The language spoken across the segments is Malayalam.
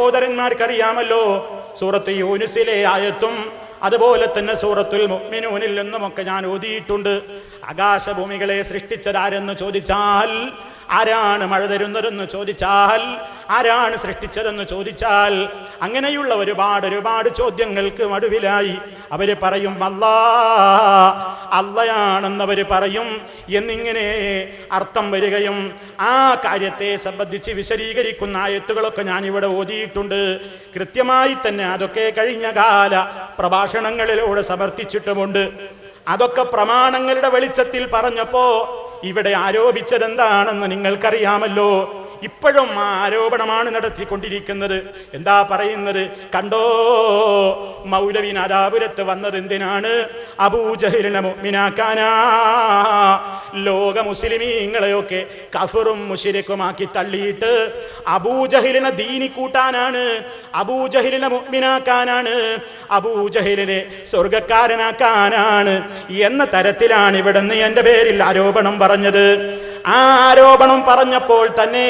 സഹോദരന്മാർക്കറിയാമല്ലോ, സൂറത്ത് യൂനുസിലെ ആയത്തും അതുപോലെ തന്നെ സൂറത്തുൽ മുഅ്മിനൂനിൽ നിന്നുമൊക്കെ ഞാൻ ഓതിയിട്ടുണ്ട്. ആകാശഭൂമികളെ സൃഷ്ടിച്ചതാരെന്ന് ചോദിച്ചാൽ, ആരാണ് മഴ തരുന്നതെന്ന് ചോദിച്ചാൽ, ആരാണ് സൃഷ്ടിച്ചതെന്ന് ചോദിച്ചാൽ, അങ്ങനെയുള്ള ഒരുപാട് ചോദ്യങ്ങൾക്ക് മടുവിലായി അവര് പറയും അള്ളയാണെന്നവര് പറയും എന്നിങ്ങനെ അർത്ഥം വരികയും ആ കാര്യത്തെ സംബന്ധിച്ച് വിശദീകരിക്കുന്ന ആയത്തുകളൊക്കെ ഞാനിവിടെ ഓതിയിട്ടുണ്ട്. കൃത്യമായി തന്നെ അതൊക്കെ കഴിഞ്ഞ കാല പ്രഭാഷണങ്ങളിലൂടെ സമർത്ഥിച്ചിട്ടുമുണ്ട്. അതൊക്കെ പ്രമാണങ്ങളുടെ വെളിച്ചത്തിൽ പറഞ്ഞപ്പോ ഇവിടെ ആരോപിച്ചതെന്താണെന്ന് നിങ്ങൾക്കറിയാമല്ലോ. ഇപ്പോഴും ആ ആരോപണമാണ് നടത്തിക്കൊണ്ടിരിക്കുന്നത്. എന്താ പറയുന്നത്? കണ്ടോ, മൗലവി നാദാപുരത്ത് വന്നത് എന്തിനാണ്? അബൂജഹലിനെ മുഅ്മിനാക്കാനാ. ലോക മുസ്ലിമീങ്ങളെയൊക്കെ കഫറും മുശ്രിക്കുമാക്കി തള്ളിയിട്ട് അബൂജഹലിനെ ദീനി കൂട്ടാനാണ്, അബൂജഹലിനെ മുഅ്മിനാക്കാനാണ്, അബൂജഹലിനെ സ്വർഗക്കാരനാക്കാനാണ് എന്ന തരത്തിലാണ് ഇവിടുന്ന് എൻ്റെ പേരിൽ ആരോപണം പറഞ്ഞത്. ആ ആരോപണം പറഞ്ഞപ്പോൾ തന്നെ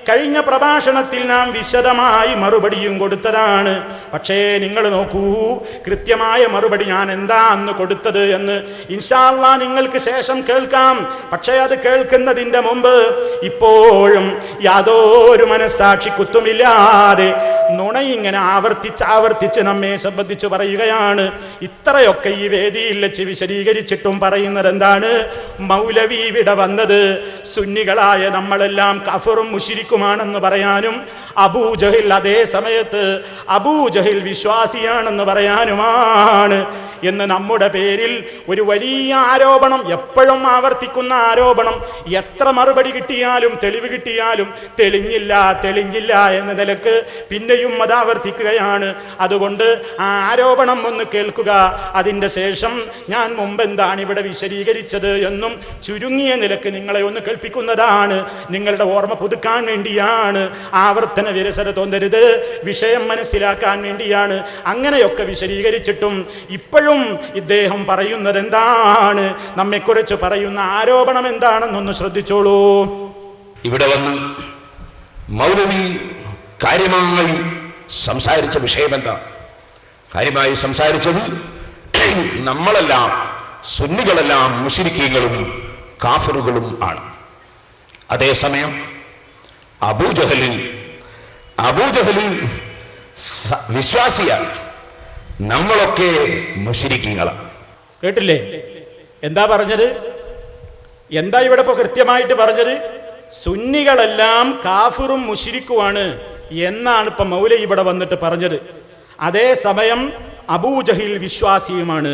കഴിഞ്ഞ പ്രഭാഷണത്തിൽ നാം വിശദമായി മറുപടിയും കൊടുത്തതാണ്. പക്ഷേ നിങ്ങൾ നോക്കൂ, കൃത്യമായ മറുപടി ഞാൻ എന്താ അന്ന് കൊടുത്തത് എന്ന് ഇൻഷാ അല്ലാഹ് നിങ്ങൾക്ക് ശേഷം കേൾക്കാം. പക്ഷേ അത് കേൾക്കുന്നതിൻ്റെ മുമ്പ് ഇപ്പോഴും യാതൊരു മനസ്സാക്ഷി കുത്തുമില്ലാതെ നുണയിങ്ങനെ ആവർത്തിച്ച് നമ്മെ സംബന്ധിച്ച് പറയുകയാണ്. ഇത്രയൊക്കെ ഈ വേദിയിൽ വെച്ച് വിശദീകരിച്ചിട്ടും പറയുന്നത് എന്താണ്? മൗലവി ഇവിടെ വന്നത് സുന്നികളായ നമ്മളെല്ലാം കഫറും മുശ്രിക്കുമാണെന്ന് പറയാനും, അബൂജഹിൽ അതേ സമയത്ത് അബൂജഹിൽ വിശ്വാസിയാണെന്ന് പറയാനുമാണ് എന്ന് നമ്മുടെ പേരിൽ ഒരു വലിയ ആരോപണം, എപ്പോഴും ആവർത്തിക്കുന്ന ആരോപണം. എത്ര മറുപടി കിട്ടിയാലും തെളിവ് കിട്ടിയാലും തെളിഞ്ഞില്ല എന്ന നിലക്ക് പിന്നെയും അത് ആവർത്തിക്കുകയാണ്. അതുകൊണ്ട് ആ ആരോപണം ഒന്ന് കേൾക്കുക. അതിൻ്റെ ശേഷം ഞാൻ മുമ്പെന്താണ് ഇവിടെ വിശദീകരിച്ചത് എന്നും ചുരുങ്ങിയ നിലക്ക് നിങ്ങളെ ഒന്ന് കേൾപ്പിക്കുന്നതാണ്. നിങ്ങളുടെ ഓർമ്മ പുതുക്കാൻ വേണ്ടിയാണ്, ആവർത്തന വിരസത തോന്നരുത്, വിഷയം മനസ്സിലാക്കാൻ വേണ്ടിയാണ്. അങ്ങനെയൊക്കെ വിശദീകരിച്ചിട്ടും ഇപ്പോഴും ഇദ്ദേഹം പറയുന്നത് എന്താണ്, നമ്മെക്കുറിച്ച് പറയുന്ന ആരോപണം എന്താണെന്നൊന്ന് ശ്രദ്ധിച്ചോളൂ. ഇവിടെ വന്ന് മൗലവി കാര്യമായി സംസാരിച്ച വിഷയം എന്താ? കാര്യമായി സംസാരിച്ചത് നമ്മളെല്ലാം സുന്നികളെല്ലാം മുശ്രിക്കീങ്ങളും കാഫിറുകളും ആണ്. അതേസമയം അബൂജഹലിൽ വിശ്വാസിയാണ്, നമ്മളൊക്കെ മുശ്രിക്കീങ്ങളാണ്. കേട്ടില്ലേ എന്താ പറഞ്ഞത്? എന്താ ഇവിടെ ഇപ്പൊ കൃത്യമായിട്ട് പറഞ്ഞത്? സുന്നികളെല്ലാം കാഫിറും മുശ്രിക്കുമാണ് എന്നാണ് ഇപ്പൊ മൗലവി ഇവിടെ വന്നിട്ട് പറഞ്ഞത്. അതേസമയം അബൂജഹിൽ വിശ്വാസിയുമാണ്.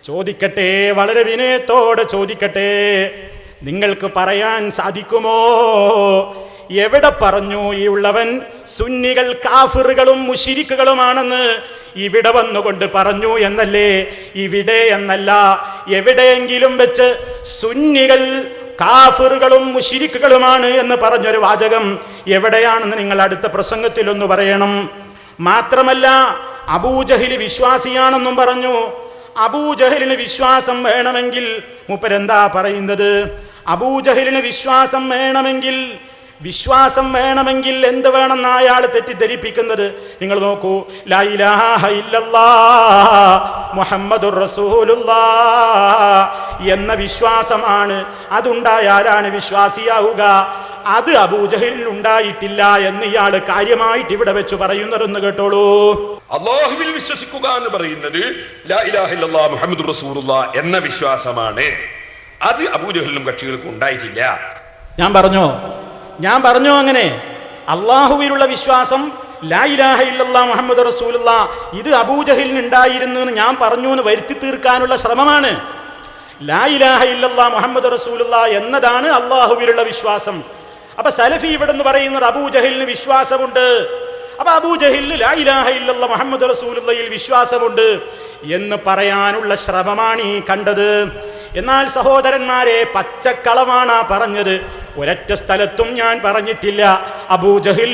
ചോദിക്കട്ടെ, വളരെ വിനയത്തോടെ ചോദിക്കട്ടെ, നിങ്ങൾക്ക് പറയാൻ സാധിക്കുമോ എവിടെ പറഞ്ഞു ഈ ഉള്ളവൻ സുന്നികൾ കാഫിറുകളും മുശ്രിക്കുകളുമാണെന്ന്? ഇവിടെ വന്നുകൊണ്ട് പറഞ്ഞു എന്നല്ലേ? ഇവിടെ എന്നല്ല, എവിടെയെങ്കിലും വെച്ച് സുന്നികൾ കാഫിറുകളും മുശ്രിക്കുകളുമാണ് എന്ന് പറഞ്ഞൊരു വാചകം എവിടെയാണെന്ന് നിങ്ങൾ അടുത്ത പ്രസംഗത്തിൽ ഒന്ന് പറയണം. മാത്രമല്ല അബൂജഹിൽ വിശ്വാസിയാണെന്നും പറഞ്ഞു. അബൂജഹലിന് വിശ്വാസം വേണമെങ്കിൽ മൂപ്പരെന്താ പറയുന്നത്? അബൂജഹലിന് വിശ്വാസം വേണമെങ്കിൽ എന്ത് വേണമെന്ന് അയാൾ തെറ്റിദ്ധരിപ്പിക്കുന്നത് നിങ്ങൾ നോക്കൂ. ലാ ഇലാഹ ഇല്ലല്ലാഹ് മുഹമ്മദുർ റസൂലുള്ളാഹ് എന്ന വിശ്വാസമാണ്. അതുണ്ടായാലാണ് വിശ്വാസിയാവുക. അത് അബൂജഹലിൽ ഉണ്ടായിട്ടില്ല എന്ന് ഇയാൾ കാര്യമായിട്ട് ഇവിടെ വെച്ച് പറയുന്നതെന്ന് കേട്ടോളൂ. അല്ലാഹുവിൽ വിശ്വസിക്കുക എന്ന് പറയുന്നത് ലാ ഇലാഹ ഇല്ലല്ലാഹ് മുഹമ്മദുർ റസൂലുള്ളാഹ് എന്ന വിശ്വാസമാണ്. അത് അബൂജഹലിനും കക്ഷികൾക്കും ഉണ്ടായിട്ടില്ല. ഞാൻ പറഞ്ഞു അങ്ങനെ അള്ളാഹുവിലുള്ള വിശ്വാസം ലാ ഇലാഹ ഇല്ലല്ലാഹ് മുഹമ്മദുർ റസൂലുള്ളാഹ് ഇത് അബൂജഹലിന് ഉണ്ടായിരുന്നു എന്ന് ഞാൻ പറഞ്ഞു എന്ന് വരുത്തി തീർക്കാനുള്ള ശ്രമമാണ്. ലാ ഇലാഹ ഇല്ലല്ലാഹ് മുഹമ്മദുർ റസൂലുള്ളാഹ് എന്നതാണ് അള്ളാഹുവിലുള്ള വിശ്വാസം. അപ്പൊ സലഫി ഇവിടെ നിന്ന് പറയുന്നത് അബൂജഹലിന് വിശ്വാസമുണ്ട്, അപ്പൊ അബൂജഹലിന് ലാ ഇലാഹ ഇല്ലല്ലാഹ് മുഹമ്മദുർ റസൂലുള്ളാഹിൽ വിശ്വാസമുണ്ട് എന്ന് പറയാനുള്ള ശ്രമമാണ് ഈ കണ്ടത്. എന്നാൽ സഹോദരന്മാരെ, പച്ചക്കളമാണ് പറഞ്ഞത്. ഒരൊറ്റ സ്ഥലത്തും ഞാൻ പറഞ്ഞിട്ടില്ല അബൂജഹിൽ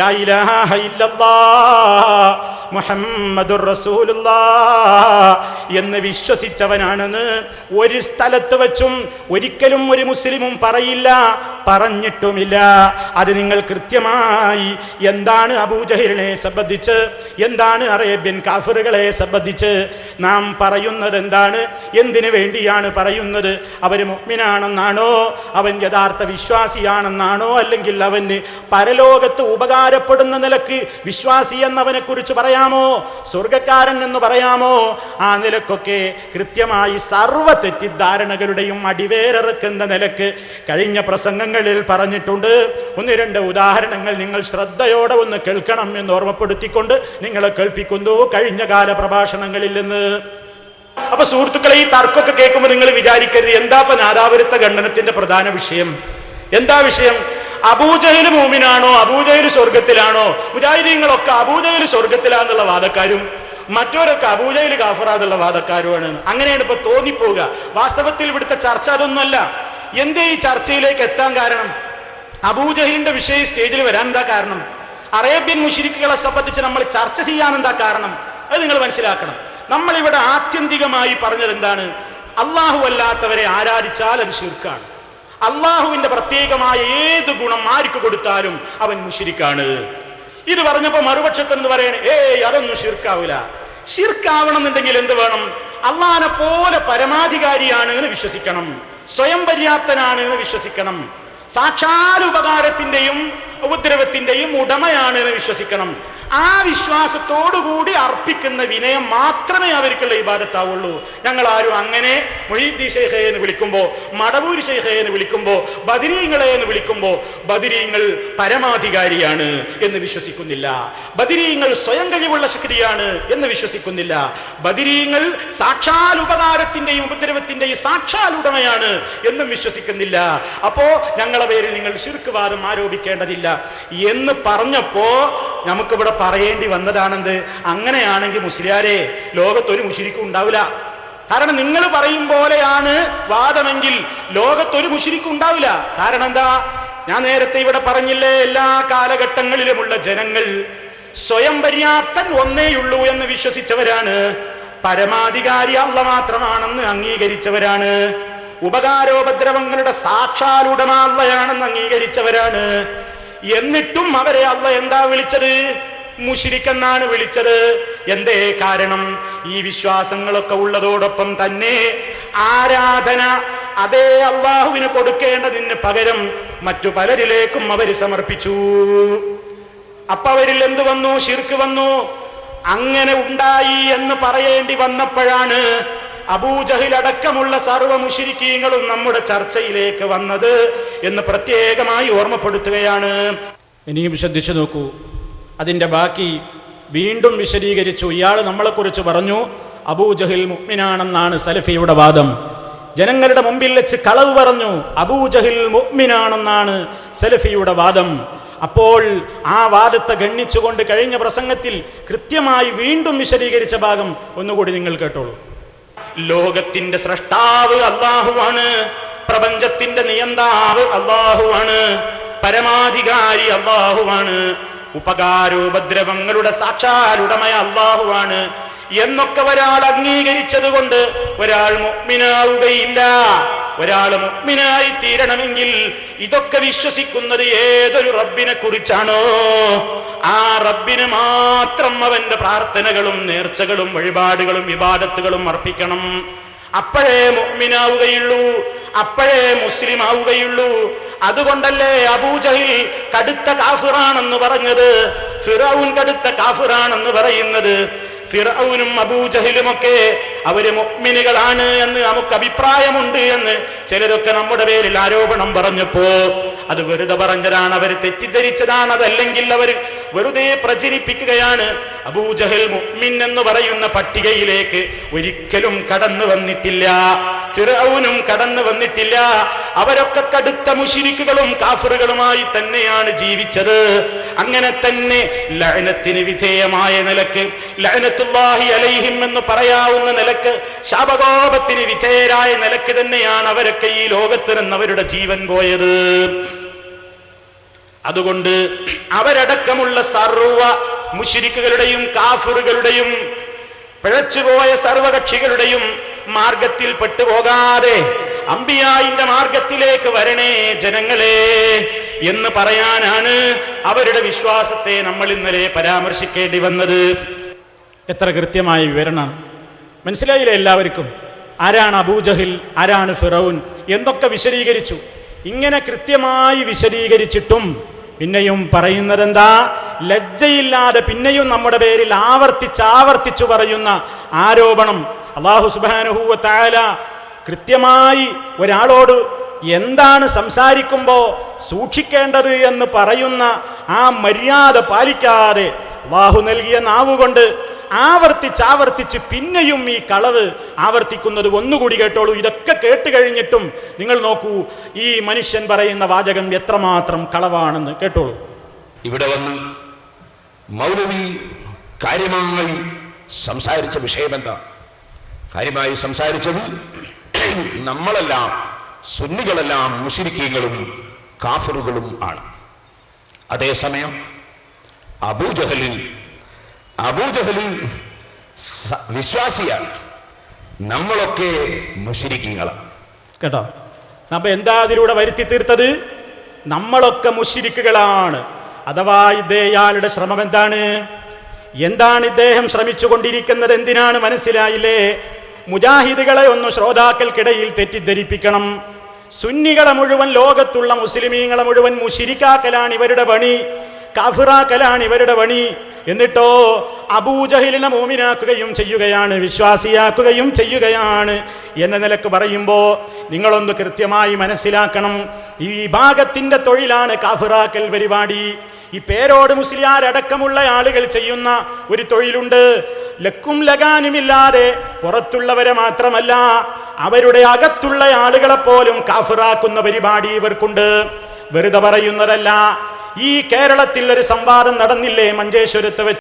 ലാ ഇലാഹ ഇല്ലല്ലാഹ് മുഹമ്മദുർ റസൂലുള്ളാഹ് എന്ന് വിശ്വസിച്ചവനാണെന്ന് ഒരു സ്ഥലത്ത് വെച്ചും ഒരിക്കലും ഒരു മുസ്ലിമും പറയില്ല, പറഞ്ഞിട്ടുമില്ല. അത് നിങ്ങൾ കൃത്യമായി എന്താണ് അബൂജഹലിനെ സംബന്ധിച്ച്, എന്താണ് അറേബ്യൻ കാഫിറുകളെ സംബന്ധിച്ച് നാം പറയുന്നത് എന്താണ്, എന്തിനു വേണ്ടിയാണ് പറയുന്നത്? അവർ മുഅ്മിനാണെന്നാണോ, അവൻ യഥാർത്ഥ വിശ്വാസിയാണെന്നാണോ, അല്ലെങ്കിൽ അവന് പരലോകത്ത് ഉപകാരപ്പെടുന്ന നിലക്ക് വിശ്വാസി എന്നവനെ കുറിച്ച് പറയാമോ, സ്വർഗക്കാരൻ എന്ന് പറയാമോ? ആ നിലക്കൊക്കെ കൃത്യമായി സർവ്വ തെറ്റിദ്ധാരണകളുടെയും അടിവേറിറക്കുന്ന നിലക്ക് കഴിഞ്ഞ പ്രസംഗങ്ങളിൽ പറഞ്ഞിട്ടുണ്ട്. ഒന്ന് രണ്ട് ഉദാഹരണങ്ങൾ നിങ്ങൾ ശ്രദ്ധയോടെ ഒന്ന് കേൾക്കണം എന്ന് ഓർമ്മപ്പെടുത്തിക്കൊണ്ട് നിങ്ങളെ കേൾപ്പിക്കുന്നു കഴിഞ്ഞ കാല പ്രഭാഷണങ്ങളിൽ നിന്ന്. അപ്പൊ സുഹൃത്തുക്കളെ, ഈ തർക്കമൊക്കെ കേൾക്കുമ്പോൾ നിങ്ങൾ വിചാരിക്കരുത് എന്താ ഇപ്പൊ നാദാപുരത്ത ഖണ്ഡനത്തിന്റെ പ്രധാന വിഷയം. എന്താ വിഷയം? അബൂജഹൽ മൂമിനാണോ, അബൂജഹൽ സ്വർഗത്തിലാണോ? മുജാഹിദീങ്ങളൊക്കെ അബൂജഹൽ സ്വർഗത്തിലാന്നുള്ള വാദക്കാരും മറ്റവരൊക്കെ അബൂജഹൽ കാഫിറാന്നുള്ള വാദക്കാരുമാണ്. അങ്ങനെയാണ് ഇപ്പൊ തോന്നിപ്പോവുക. വാസ്തവത്തിൽ ഇവിടുത്തെ ചർച്ച അതൊന്നുമല്ല. എന്തേ ഈ ചർച്ചയിലേക്ക് എത്താൻ കാരണം? അബൂജഹലിന്റെ വിഷയം സ്റ്റേജിൽ വരാൻ എന്താ കാരണം? അറേബ്യൻ മുശ്രിക്കുകളെ സംബന്ധിച്ച് നമ്മൾ ചർച്ച ചെയ്യാൻ എന്താ കാരണം? അത് നിങ്ങൾ മനസ്സിലാക്കണം. നമ്മളിവിടെ ആത്യന്തികമായി പറഞ്ഞത് എന്താണ്? അള്ളാഹു അല്ലാത്തവരെ ആരാധിച്ചാൽ അത് ശിർക്കാണ്. അള്ളാഹുവിന്റെ പ്രത്യേകമായ ഏത് ഗുണം ആർക്ക് കൊടുത്താലും അവൻ മുശ്രിക്കാണ്. ഇത് പറഞ്ഞപ്പോ മറുപക്ഷത്തെന്ന് പറയണേ, അതൊന്നും ശിർക്കാവില്ല. ശിർക്കാവണം എന്നുണ്ടെങ്കിൽ എന്ത് വേണം? അള്ളാഹിനെ പോലെ പരമാധികാരിയാണ് എന്ന് വിശ്വസിക്കണം, സ്വയം പര്യാപ്തനാണ് എന്ന് വിശ്വസിക്കണം, സാക്ഷാൽ ഉപകാരത്തിന്റെയും ഉപദ്രവത്തിന്റെയും ഉടമയാണ് എന്ന് വിശ്വസിക്കണം. ആ വിശ്വാസത്തോടുകൂടി അർപ്പിക്കുന്ന വിനയം മാത്രമേ അവർക്കുള്ള ഇബാദത്താവുള്ളൂ. ഞങ്ങൾ ആരും അങ്ങനെ മുഹീദ്ദീൻ ശൈഖേ എന്ന് വിളിക്കുമ്പോ, മടവൂർ ശൈഖേ എന്ന് വിളിക്കുമ്പോ, ബദരീങ്ങളെ എന്ന് വിളിക്കുമ്പോ ബദരീങ്ങൾ പരമാധികാരിയാണ് എന്ന് വിശ്വസിക്കുന്നില്ല. ബദരീങ്ങൾ സ്വയം കഴിവുള്ള ശക്തിയാണ് എന്ന് വിശ്വസിക്കുന്നില്ല. ബദരീങ്ങൾ സാക്ഷാൽ ഉപകാരത്തിന്റെയും ഉപദ്രവത്തിന്റെയും സാക്ഷാൽ ഉടമയാണ് എന്നും വിശ്വസിക്കുന്നില്ല. അപ്പോ ഞങ്ങളെ പേരിൽ നിങ്ങൾ ശിർക്ക് വാദം ആരോപിക്കേണ്ടതില്ല എന്ന് പറഞ്ഞപ്പോ നമുക്കിവിടെ പറയേണ്ടി വന്നതാണെന്ത്? അങ്ങനെയാണെങ്കിൽ മുസ്ലിയാരെ ലോകത്തൊരു മുശ്രിക്കും ഉണ്ടാവില്ല. കാരണം നിങ്ങൾ പറയും പോലെയാണ് വാദമെങ്കിൽ ലോകത്തൊരു മുശ്രിക്കും ഉണ്ടാവില്ല. കാരണം എന്താ? ഞാൻ നേരത്തെ ഇവിടെ പറഞ്ഞില്ലേ, എല്ലാ കാലഘട്ടങ്ങളിലുമുള്ള ജനങ്ങൾ സ്വയം പര്യാപ്തൻ ഒന്നേയുള്ളൂ എന്ന് വിശ്വസിച്ചവരാണ്. പരമാധികാരി അല്ലാഹ് മാത്രമാണെന്ന് അംഗീകരിച്ചവരാണ്. ഉപകാരോപദ്രവങ്ങളുടെ സാക്ഷാൽ ഉടമ അല്ലാഹയാണെന്ന് അംഗീകരിച്ചവരാണ്. എന്നിട്ടും അവരെ അല്ലാഹ് എന്താ വിളിച്ചത്? മുശ്രിക്കെന്നാണ് വിളിച്ചത്. എന്തേ കാരണം? ഈ വിശ്വാസങ്ങളൊക്കെ ഉള്ളതോടൊപ്പം തന്നെ ആരാധന അതേ അല്ലാഹുവിന് കൊടുക്കേണ്ടതിന് പകരം മറ്റു പലരിലേക്കും അവർ സമർപ്പിച്ചു. അപ്പൊ അവരിൽ എന്തു വന്നു? ശിർക്ക് വന്നു. അങ്ങനെ ഉണ്ടായി എന്ന് പറയേണ്ടി വന്നപ്പോഴാണ് അബൂജഹൽ അടക്കമുള്ള സർവ്വ മുശ്രിക്കീങ്ങളും നമ്മുടെ ചർച്ചയിലേക്ക് വന്നത് എന്ന് പ്രത്യേകമായി ഓർമ്മപ്പെടുത്തുകയാണ്. ഇനിയും ശ്രദ്ധിച്ചു നോക്കൂ. അതിൻ്റെ ബാക്കി വീണ്ടും വിശദീകരിച്ചു. ഇയാൾ നമ്മളെക്കുറിച്ച് പറഞ്ഞു അബൂജഹൽ മുഅ്മിനാണെന്നാണ് സലഫിയുടെ വാദം. ജനങ്ങളുടെ മുമ്പിൽ വെച്ച് കളവ് പറഞ്ഞു. അബൂജഹൽ മുഅ്മിനാണെന്നാണ് സലഫിയുടെ വാദം. അപ്പോൾ ആ വാദത്തെ ഗണ്ണിച്ചുകൊണ്ട് കഴിഞ്ഞ പ്രസംഗത്തിൽ കൃത്യമായി വീണ്ടും വിശദീകരിച്ച ഭാഗം ഒന്നുകൂടി നിങ്ങൾ കേട്ടോളൂ. ലോകത്തിന്റെ സ്രഷ്ടാവ് അല്ലാഹുവാണ്, പ്രപഞ്ചത്തിന്റെ നിയന്താവ് അല്ലാഹുവാണ്, പരമാധികാരി അല്ലാഹുവാണ്, ഉപകാരോപദ്രവങ്ങളുടെ സാക്ഷാൽ ഉടമ അല്ലാഹുവാണ് എന്നൊക്കെ ഒരാൾ അംഗീകരിച്ചത് കൊണ്ട് ഒരാൾ മുഅ്മിനാവുകയില്ല. ഒരാൾ മുഅ്മിനായി തീരണമെങ്കിൽ ഇതൊക്കെ വിശ്വസിക്കുന്നത് ഏതൊരു റബ്ബിനെ കുറിച്ചാണോ ആ റബ്ബിന് മാത്രം അവന്റെ പ്രാർത്ഥനകളും നേർച്ചകളും വഴിപാടുകളും ഇബാദത്തുകളും അർപ്പിക്കണം. അപ്പോഴേ മുഅ്മിനാവുകയുള്ളൂ, അപ്പോഴേ മുസ്ലിം ആവുകയുള്ളൂ. അതുകൊണ്ടല്ലേ അബൂജഹൽ കടുത്ത കാഫിറാണെന്ന് പറഞ്ഞത്, ഫിറഔൻ കടുത്ത കാഫിറാണെന്ന് പറയുന്നത്. ഫിറഔനും അബൂജഹലുമൊക്കെ അവര് മുഅ്മിനുകളാണ് എന്ന് നമുക്ക് അഭിപ്രായമുണ്ട് എന്ന് ചിലരൊക്കെ നമ്മുടെ പേരിൽ ആരോപണം പറഞ്ഞപ്പോ അത് വെറുതെ പറഞ്ഞതാണ്, അവർ തെറ്റിദ്ധരിച്ചതാണ്. അതല്ലെങ്കിൽ അവർ വെറുതെ പ്രചരിപ്പിക്കുകയാണ്. അബൂജഹൽ മുഅ്മിൻ എന്ന് പറയുന്ന പട്ടികയിലേക്ക് ഒരിക്കലും കടന്നു വന്നിട്ടില്ല. ഫിറഔനും കടന്നു വന്നിട്ടില്ല. അവരൊക്കെ കടുത്ത മുശ്രിക്കുകളും കാഫിറുകളുമായി തന്നെയാണ് ജീവിച്ചത്. അങ്ങനെ തന്നെ ലഅനത്തിന് വിധേയമായ നിലക്ക്, ലഅനത്തുല്ലാഹി അലൈഹിം എന്ന് പറയാവുന്ന നിലക്ക്, ശാപകോപത്തിന് വിധേയരായ നിലക്ക് തന്നെയാണ് അവരൊക്കെ ഈ ലോകത്ത് നിന്ന് അവരുടെ ജീവൻ പോയത്. അതുകൊണ്ട് അവരടക്കമുള്ള സർവ്വ മുശ്രിക്കുകളുടെയും കാഫിറുകളുടെയും പിഴച്ചുപോയ സർവകക്ഷികളുടെയും മാർഗത്തിൽ പെട്ടുപോകാതെ അമ്പിയായിന്റെ മാർഗത്തിലേക്ക് വരണേ ജനങ്ങളെ എന്ന് പറയാനാണ് അവരുടെ വിശ്വാസത്തെ നമ്മൾ ഇന്നലെ പരാമർശിക്കേണ്ടി വന്നത്. എത്ര കൃത്യമായ വിവരണമാണ്, മനസ്സിലായില്ലേ എല്ലാവർക്കും? ആരാണ് അബൂജഹിൽ, ആരാണ് ഫിറൗൻ, എന്തൊക്കെ വിശദീകരിച്ചു. ഇങ്ങനെ കൃത്യമായി വിശദീകരിച്ചിട്ടും പിന്നെയും പറയുന്നത് എന്താ? ലജ്ജയില്ലാതെ പിന്നെയും നമ്മുടെ പേരിൽ ആവർത്തിച്ചു പറയുന്ന ആരോപണം. അല്ലാഹു സുബ്ഹാനഹു വ തആല കൃത്യമായി ഒരാളോട് എന്താണ് സംസാരിക്കുമ്പോൾ സൂക്ഷിക്കേണ്ടത് എന്ന് പറയുന്ന ആ മര്യാദ പാലിക്കാതെ അല്ലാഹു നൽകിയ നാവുകൊണ്ട് ആവർത്തിച്ച് പിന്നെയും ഈ കളവ് ആവർത്തിക്കുന്നത് ഒന്നുകൂടി കേട്ടോളൂ. ഇതൊക്കെ കേട്ട് കഴിഞ്ഞിട്ടും നിങ്ങൾ നോക്കൂ, ഈ മനുഷ്യൻ പറയുന്ന വാചകം എത്രമാത്രം കളവാണെന്ന് കേട്ടോളൂ. ഇവിടെ വന്ന് മൗലവി കാര്യമായി സംസാരിച്ച വിഷയം എന്താ? കാര്യമായി സംസാരിച്ചത് നമ്മളെല്ലാം സുന്നികളെല്ലാം മുശ്രിക്കീങ്ങളും കാഫിറുകളും ആണ്. അതേസമയം അബൂജഹലിൽ വിശ്വാസിയാണ്, നമ്മളൊക്കെ മുശ്രിക്കീങ്ങളാണ്. കേട്ടോ? അപ്പൊ എന്താ അതിലൂടെ വരുത്തി തീർത്തത്? നമ്മളൊക്കെ മുശ്രിക്കുകളാണ്. അഥവാ ഇയാളുടെ ശ്രമം എന്താണ് ഇദ്ദേഹം ശ്രമിച്ചു കൊണ്ടിരിക്കുന്നത്? എന്തിനാണ് മനസ്സിലായില്ലേ? മുജാഹിദുകളെ ഒന്ന് ശ്രോതാക്കൾക്കിടയിൽ തെറ്റിദ്ധരിപ്പിക്കണം. സുന്നികളെ മുഴുവൻ, ലോകത്തുള്ള മുസ്ലിമീങ്ങളെ മുഴുവൻ മുശ്രിക്കാക്കലാണ് ഇവരുടെ പണി, കാഫിറാക്കലാണ് ഇവരുടെ പണി. എന്നിട്ടോ അബൂജഹലിനെ മോമിനാക്കുകയും ചെയ്യുകയാണ്, വിശ്വാസിയാക്കുകയും ചെയ്യുകയാണ് എന്ന നിലക്ക് പറയുമ്പോൾ നിങ്ങളൊന്ന് കൃത്യമായി മനസ്സിലാക്കണം. ഈ ഭാഗത്തിന്റെ തൊഴിലാണ് കാഫിറാക്കൽ പരിപാടി. ഈ പേരോട് മുസ്ലിയാരടക്കമുള്ള ആളുകൾ ചെയ്യുന്ന ഒരു തൊഴിലുണ്ട്. ലക്കും ലഗാനുമില്ലാതെ പുറത്തുള്ളവരെ മാത്രമല്ല, അവരുടെ അകത്തുള്ള ആളുകളെ പോലും കാഫിറാക്കുന്ന പരിപാടി ഇവർക്കുണ്ട്. വെറുതെ പറയുന്നതല്ല. ഈ കേരളത്തിൽ ഒരു സംവാദം നടന്നില്ലേ മഞ്ചേശ്വരത്ത് വെച്ച്?